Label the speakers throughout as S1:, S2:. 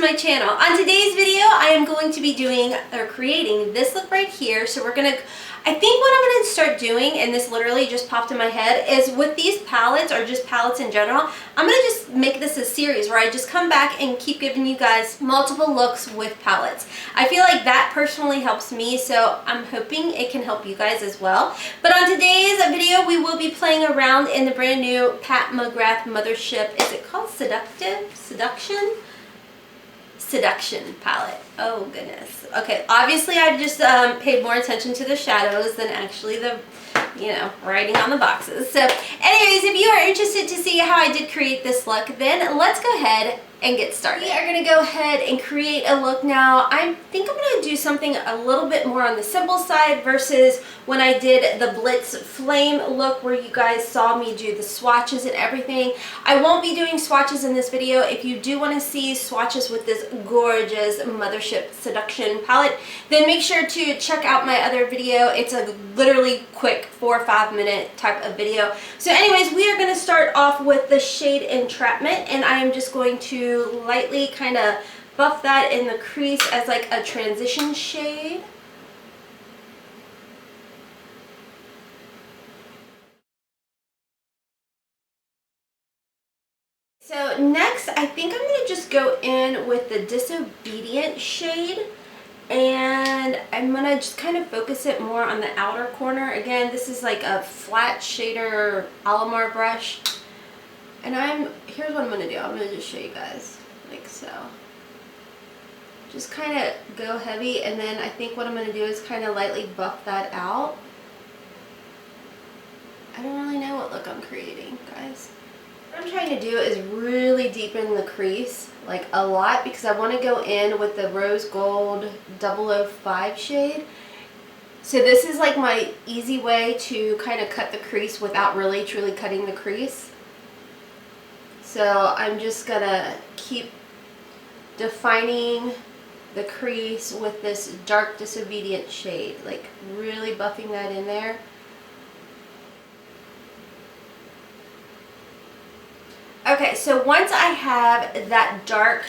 S1: my channel. On today's video, I am going to be doing or creating this look right here. So we're gonna, I think what I'm gonna start doing, and this literally just popped in my head, is with these palettes or just palettes in general, I'm gonna just make this a series where I just come back and keep giving you guys multiple looks with palettes. I feel like that personally helps me, so I'm hoping it can help you guys as well. But on today's video, we will be playing around in the brand new McGrath Mothership. Is it called Seduction palette. Oh goodness. Okay, obviously I've just paid more attention to the shadows than actually the, writing on the boxes. So anyways, if you are interested to see how I did create this look, then let's go ahead and get started. We are going to go ahead and create a look now. I think I'm going to do something a little bit more on the simple side versus when I did the Blitz Flame look where you guys saw me do the swatches and everything. I won't be doing swatches in this video. If you do want to see swatches with this gorgeous Mothership Seduction palette, then make sure to check out my other video. It's a literally quick 4 or 5 minute type of video. So anyways, we are going to start off with the shade Entrapment, and I am just going to lightly kind of buff that in the crease as like a transition shade. So next, I think I'm going to just go in with the Disobedient shade, and I'm going to just kind of focus it more on the outer corner. Again, this is like a flat shader Eyeliner brush. And here's what I'm going to do. I'm going to just show you guys, like so. Just kind of go heavy, and then I think what I'm going to do is kind of lightly buff that out. I don't really know what look I'm creating, guys. What I'm trying to do is really deepen the crease, like a lot, because I want to go in with the Rose Gold 005 shade. So this is like my easy way to kind of cut the crease without really truly cutting the crease. So I'm just gonna keep defining the crease with this dark Disobedient shade, like really buffing that in there. Okay, so once I have that dark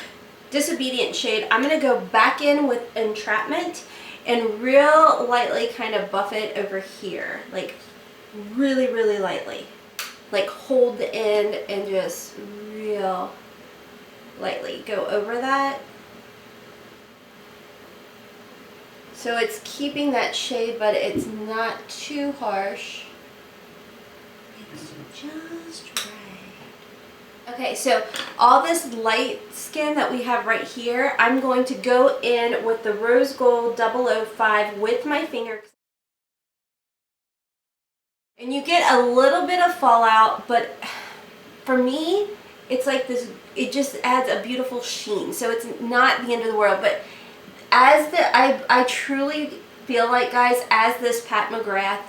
S1: Disobedient shade, I'm gonna go back in with Entrapment and real lightly kind of buff it over here, like really, really lightly. Like hold the end and just real lightly go over that. So it's keeping that shade, but it's not too harsh. It's just right. Okay, so all this light skin that we have right here, I'm going to go in with the Rose Gold 005 with my finger. And you get a little bit of fallout, but for me, it's like this, it just adds a beautiful sheen. So it's not the end of the world, but as I truly feel like, guys, as this Pat McGrath,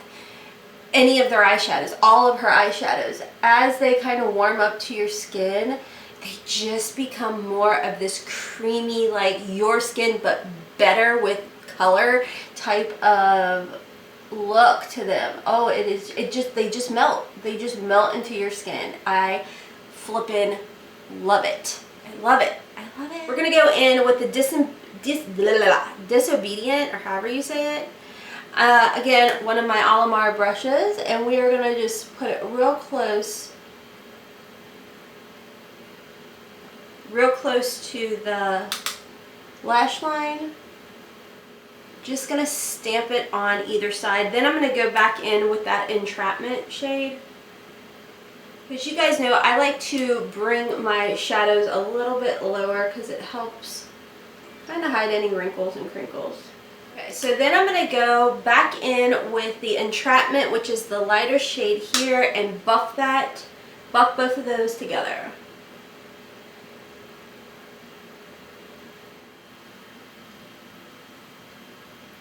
S1: any of their eyeshadows, all of her eyeshadows, as they kind of warm up to your skin, they just become more of this creamy, like your skin, but better with color type of look to them. Oh, they just melt. They just melt into your skin. I flippin' love it. I love it. I love it. We're gonna go in with the Disobedient, or however you say it. Again, one of my Eyeliner brushes, and we are gonna just put it real close to the lash line. Just gonna stamp it on either side. Then I'm gonna go back in with that Entrapment shade. Because you guys know I like to bring my shadows a little bit lower because it helps kind of hide any wrinkles and crinkles. Okay, so then I'm gonna go back in with the Entrapment, which is the lighter shade here, and buff both of those together.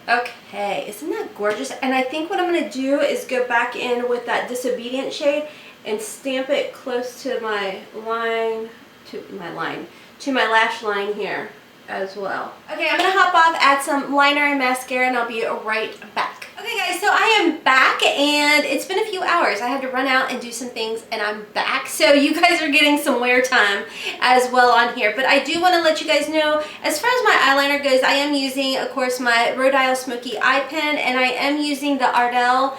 S1: Okay, isn't that gorgeous? And I think what I'm going to do is go back in with that Disobedient shade and stamp it close to my lash line here as well. Okay, I'm going to hop off, add some liner and mascara, and I'll be right back. Okay guys, so I am back and it's been a few hours. I had to run out and do some things and I'm back. So you guys are getting some wear time as well on here. But I do want to let you guys know, as far as my eyeliner goes, I am using, of course, my Rhode Isle Smoky Eye Pen, and I am using the Ardell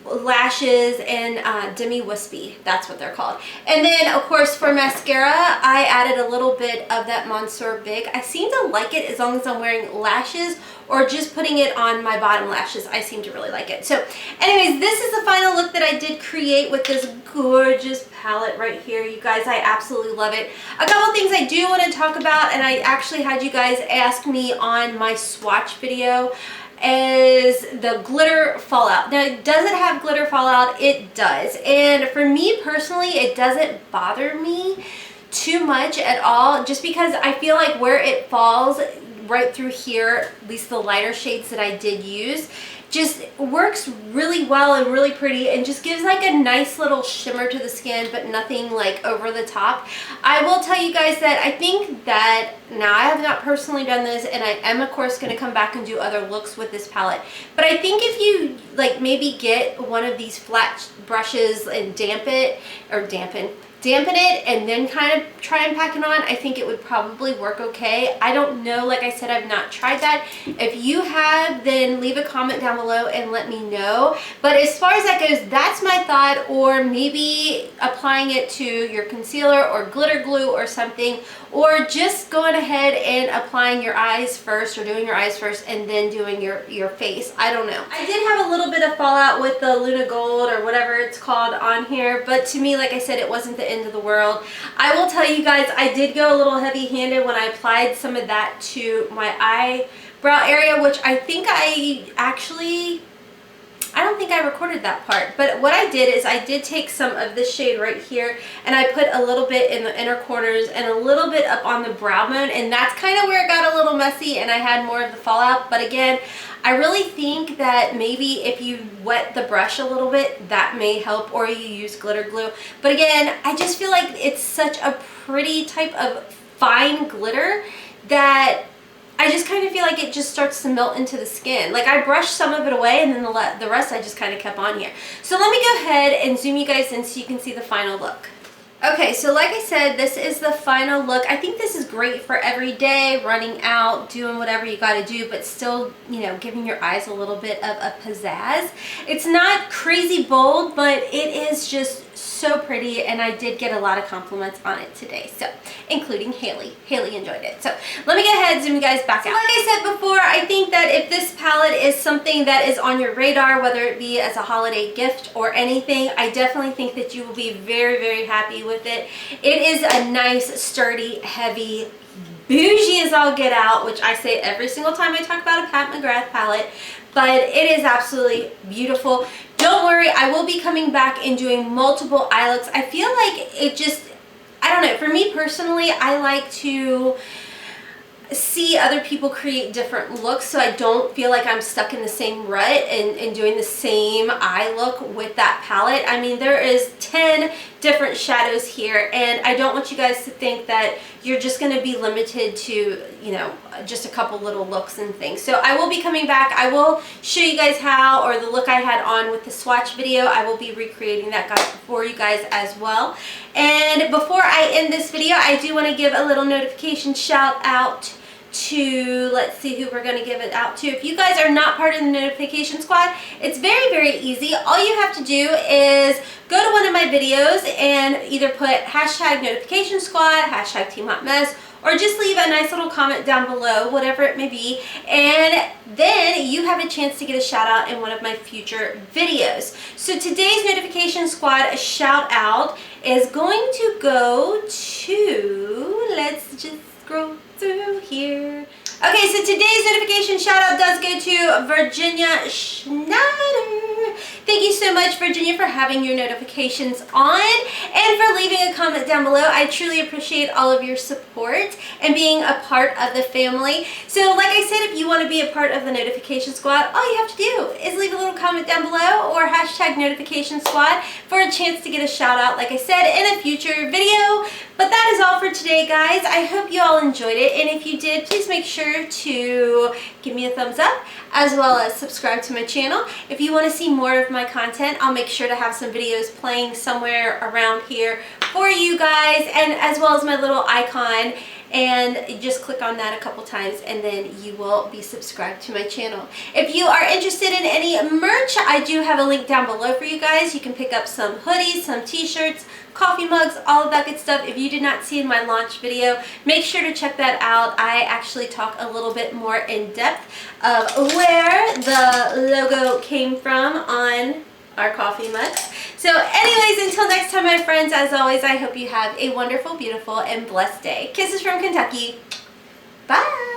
S1: lashes and Demi Wispy, that's what they're called. And then of course for mascara, I added a little bit of that Monsieur Big. I seem to like it as long as I'm wearing lashes or just putting it on my bottom lashes. I seem to really like it. So anyways, this is the final look that I did create with this gorgeous palette right here. You guys, I absolutely love it. A couple things I do want to talk about, and I actually had you guys ask me on my swatch video, is the glitter fallout. Now, does it have glitter fallout? It does. And for me personally, it doesn't bother me too much at all, just because I feel like where it falls right through here, at least the lighter shades that I did use, just works really well and really pretty and just gives like a nice little shimmer to the skin, but nothing like over the top. I will tell you guys that I think that, now I have not personally done this, and I am of course going to come back and do other looks with this palette, but I think if you like maybe get one of these flat brushes and dampen it and then kind of try and pack it on, I think it would probably work okay. I don't know, like I said, I've not tried that. If you have, then leave a comment down below and let me know. But as far as that goes, that's my thought, or maybe applying it to your concealer or glitter glue or something, or just going ahead and applying your eyes first, or doing your eyes first and then doing your face. I don't know. I did have a little bit of fallout with the Luna Gold or whatever it's called on here, but to me, like I said, it wasn't the end of the world. I will tell you guys, I did go a little heavy-handed when I applied some of that to my eyebrow area, which I think I don't think I recorded that part, but what I did is I did take some of this shade right here and I put a little bit in the inner corners and a little bit up on the brow bone, and that's kind of where it got a little messy and I had more of the fallout. But again, I really think that maybe if you wet the brush a little bit, that may help, or you use glitter glue. But again, I just feel like it's such a pretty type of fine glitter that I just kind of feel like it just starts to melt into the skin. Like I brushed some of it away and then the rest I just kind of kept on here. So let me go ahead and zoom you guys in so you can see the final look. Okay, so like I said, this is the final look. I think this is great for every day, running out, doing whatever you got to do, but still, you know, giving your eyes a little bit of a pizzazz. It's not crazy bold, but it is just so pretty, and I did get a lot of compliments on it today, so including Haley. Haley enjoyed it. So let me go ahead and zoom you guys back out. Like I said before, I think that if this palette is something that is on your radar, whether it be as a holiday gift or anything, I definitely think that you will be very, very happy with it. It is a nice, sturdy, heavy, bougie as all get out, which I say every single time I talk about a Pat McGrath palette, but it is absolutely beautiful. Don't worry, I will be coming back and doing multiple eye looks. I feel like it just, I don't know, for me personally, I like to see other people create different looks so I don't feel like I'm stuck in the same rut and doing the same eye look with that palette. I mean, there is 10 different shadows here, and I don't want you guys to think that you're just going to be limited to, you know, just a couple little looks and things. So I will be coming back. I will show you guys how, or the look I had on with the swatch video, I will be recreating that guys for you guys as well. And before I end this video, I do want to give a little notification shout out to, let's see who we're going to give it out to. If you guys are not part of the notification squad, it's very, very easy. All you have to do is go to one of my videos and either put hashtag notification squad, hashtag Team Hot Mess, or just leave a nice little comment down below, whatever it may be, and then you have a chance to get a shout out in one of my future videos. So today's notification squad shout out is going to go to, let's just scroll through here. Okay, so today's notification shout out does go to Virginia Schneider. Thank you so much, Virginia, for having your notifications on and for leaving a comment down below. I truly appreciate all of your support and being a part of the family. So like I said, if you want to be a part of the notification squad, all you have to do is leave a little comment down below or hashtag notification squad for a chance to get a shout out, like I said, in a future video. But that is all for today, guys. I hope you all enjoyed it, and if you did, please make sure sure to give me a thumbs up as well as subscribe to my channel. If you want to see more of my content, I'll make sure to have some videos playing somewhere around here for you guys, and as well as my little icon, and just click on that a couple times and then you will be subscribed to my channel. If you are interested in any merch, I do have a link down below for you guys. You can pick up some hoodies, some t-shirts, coffee mugs, all of that good stuff. If you did not see in my launch video, make sure to check that out. I actually talk a little bit more in depth of where the logo came from on our coffee mugs. So anyways, until next time, my friends, as always, I hope you have a wonderful, beautiful, and blessed day. Kisses from Kentucky. Bye.